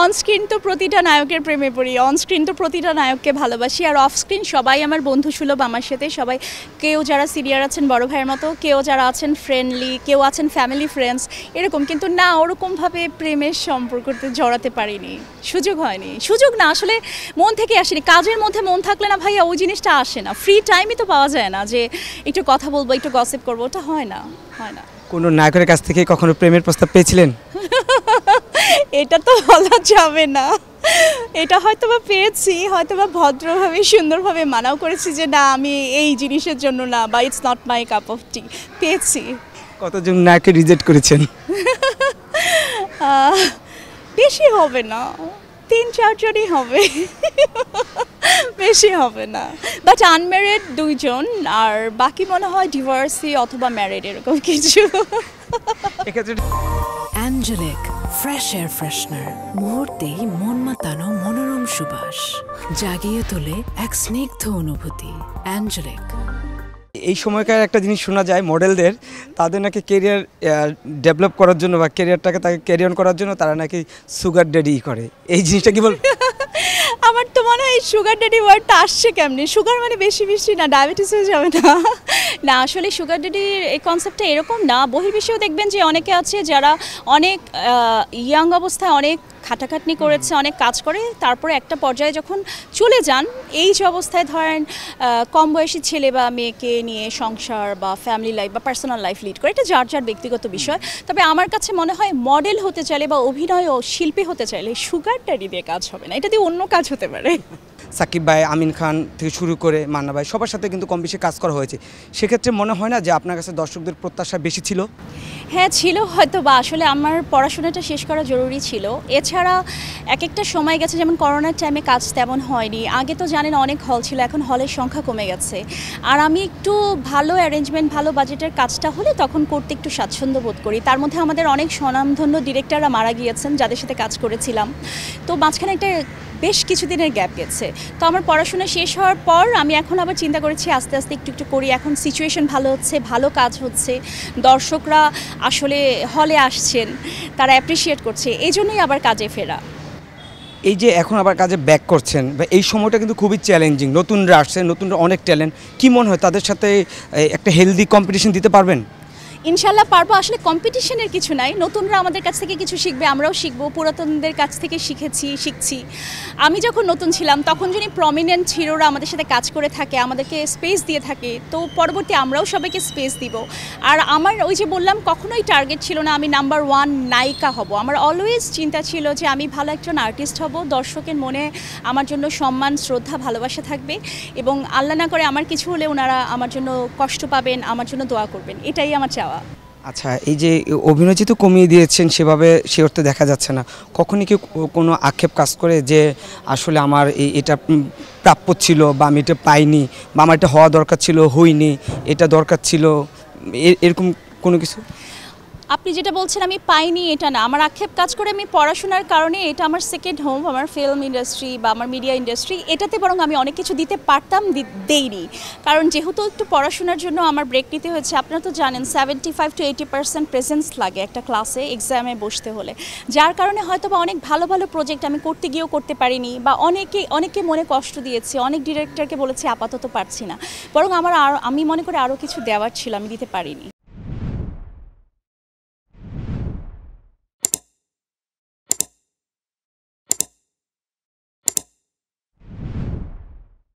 On screen তো প্রতিটা নায়কের প্রেমে পড়ি, অন স্ক্রিন তো প্রতিটা নায়ককে ভালোবাসি, আর অফ স্ক্রিন সবাই আমার বন্ধু সুলভ আমার সাথে। সবাই, কেউ যারা সিনিয়র আছেন বড় ভাইয়ের মতো, কেউ যারা আছেন ফ্রেন্ডলি, কেউ আছেন ফ্যামিলি ফ্রেন্ডস এরকম, কিন্তু না ওরকমভাবে প্রেমের সম্পর্কতে জড়াতে পারিনি, সুযোগ হয়নি। সুযোগ না, আসলে মন থেকে আসেনি। কাজের মধ্যে মন থাকলে না ভাইয়া ওই জিনিসটা আসে না, ফ্রি টাইমই তো পাওয়া যায় না যে একটু কথা বলবো, একটু গসিপ করবো, ওটা হয় না, হয় না। কোনো নায়কের কাছ থেকে কখনো প্রেমের প্রস্তাব পেয়েছিলেন? এটা তো বলা যাবে না, এটা হয়তো বা পেয়েছি, হয়তো বা ভদ্রভাবে সুন্দরভাবে মানাও করেছি যে না আমি এই জিনিসের জন্য না, বা it's not my cup of tea, পেয়েছি। কতজন নায়ককে রিজেক্ট করেছেন? বেশি হবে না, 3-4 জনই হবে, বেশি হবে না। বাট আনম্যারিড 2 জন, আর বাকি মনে হয় ডিভোর্সি অথবা ম্যারিড এরকম কিছু। অ্যাঞ্জেলিক ফ্রেশ এয়ার ফ্রেশনার, মুহূর্তেই মন মাতানো মনোরম সুবাস, জাগিয়ে তোলে এক স্নিগ্ধ অনুভূতি। অ্যাঞ্জেলিক। এই সময়কার একটা জিনিস শোনা যায় মডেলদের, তাদের নাকি কেরিয়ার ডেভেলপ করার জন্য বা কেরিয়ারটাকে তাকে ক্যারি অন করার জন্য তারা নাকি সুগার ড্যাডি করে, এই জিনিসটা কি বল? আমার তো মনে হয় সুগার ড্যাডি ওয়ার্ডটা আসছে কেমনি, সুগার মানে বেশি মিষ্টি না, ডায়াবেটিস হয়ে যাবে না? না আসলে সুগার ড্যাডির এই কনসেপ্টটা এরকম না। বহির্বিশ্বেও দেখবেন যে অনেকে আছে যারা অনেক ইয়াং অবস্থায় অনেক খাটাখাটনি করেছে, অনেক কাজ করে, তারপরে একটা পর্যায়ে যখন চলে যান এই যে অবস্থায় ধরেন কম বয়সী ছেলে বা মেয়েকে নিয়ে সংসার বা ফ্যামিলি লাইফ বা পার্সোনাল লাইফ লিড করে, এটা যার যার ব্যক্তিগত বিষয়। তবে আমার কাছে মনে হয় মডেল হতে চাইলে বা অভিনয় ও শিল্পী হতে চাইলে সুগার ড্যাডি দিয়ে কাজ হবে না, এটা দিয়ে অন্য কাজ হতে পারে। সাকিব ভাই, আমিন খান থেকে শুরু করে মান্না ভাই, সবার সাথে কিন্তু কম বেশি কাজ করা হয়েছে। সেক্ষেত্রে মনে হয় না যে আপনার কাছে দর্শকদের প্রত্যাশা বেশি ছিল? হ্যাঁ ছিল হয়তো, বা আসলে আমার পড়াশোনাটা শেষ করা জরুরি ছিল। এছাড়া এক একটা সময় গেছে, যেমন করোনার টাইমে কাজ তেমন হয়নি। আগে তো জানেন অনেক হল ছিল, এখন হলের সংখ্যা কমে গেছে। আর আমি একটু ভালো অ্যারেঞ্জমেন্ট, ভালো বাজেটের কাজটা হলে তখন করতে একটু স্বাচ্ছন্দ্য বোধ করি। তার মধ্যে আমাদের অনেক স্বনামধন্য ডিরেক্টররা মারা গিয়েছেন যাদের সাথে কাজ করেছিলাম, তো মাঝখানে একটা বেশ কিছুদিনের গ্যাপ গেছে। তো আমার পড়াশোনা শেষ হওয়ার পর আমি এখন আবার চিন্তা করেছি আস্তে আস্তে একটু একটু করি। এখন সিচুয়েশন ভালো হচ্ছে, ভালো কাজ হচ্ছে, দর্শকরা আসলে হলে আসছেন, তারা অ্যাপ্রিসিয়েট করছে, এই জন্যই আবার কাজে ফেরা। এই যে এখন আবার কাজে ব্যাক করছেন, বা এই সময়টা কিন্তু খুবই চ্যালেঞ্জিং, নতুনরা আসছে, নতুনরা অনেক ট্যালেন্ট, কি মনে হয় তাদের সাথে একটা হেলদি কম্পিটিশন দিতে পারবেন? ইনশাল্লাহ পারবো। আসলে কম্পিটিশনের কিছু নাই, নতুনরা আমাদের কাছ থেকে কিছু শিখবে, আমরাও শিখবো, পুরাতনদের কাছ থেকে শিখছি। আমি যখন নতুন ছিলাম তখন যদি প্রমিনেন্ট হিরোরা আমাদের সাথে কাজ করে থাকে, আমাদেরকে স্পেস দিয়ে থাকে, তো পরবর্তী আমরাও সবাইকে স্পেস দিব। আর আমার ওই যে বললাম, কখনোই টার্গেট ছিল না আমি নাম্বার 1 নায়িকা হব। আমার অলওয়েজ চিন্তা ছিল যে আমি ভালো একজন আর্টিস্ট হব, দর্শকের মনে আমার জন্য সম্মান, শ্রদ্ধা, ভালোবাসা থাকবে, এবং আল্লাহ না করে আমার কিছু হলে ওনারা আমার জন্য কষ্ট পাবেন, আমার জন্য দোয়া করবেন, এটাই আমার চাওয়া। আচ্ছা, এই যে অভিনয় যেহেতু কমিয়ে দিয়েছেন, সেভাবে সে অর্থে দেখা যাচ্ছে না, কখনই কি কোনো আক্ষেপ কাজ করে যে আসলে আমার এটা প্রাপ্য ছিল, বা আমি এটা পাইনি, বা আমার এটা হওয়া দরকার ছিল হইনি, এটা দরকার ছিল, এরকম কোনো কিছু? আপনি যেটা বলছেন আমি পাইনি এটা না, আমার আক্ষেপ কাজ করে আমি পড়াশোনার কারণে, এটা আমার সেকেন্ড হোম, আমার ফিল্ম ইন্ডাস্ট্রি বা আমার মিডিয়া ইন্ডাস্ট্রি, এটাতে বরং আমি অনেক কিছু দিতে পারতাম, দেইনি। কারণ যেহেতু একটু পড়াশোনার জন্য আমার ব্রেক নিতে হয়েছে। আপনারা তো জানেন 75 to 80% প্রেজেন্স লাগে একটা ক্লাসে এক্সামে বসতে হলে, যার কারণে হয়তো বা অনেক ভালো ভালো প্রজেক্ট আমি করতে গিয়েও করতে পারিনি, বা অনেকে মনে কষ্ট দিয়েছি, অনেক ডিরেক্টরকে বলেছি আপাতত পারছি না, বরং আমি মনে করি আরও কিছু দেওয়ার ছিল, আমি দিতে পারিনি।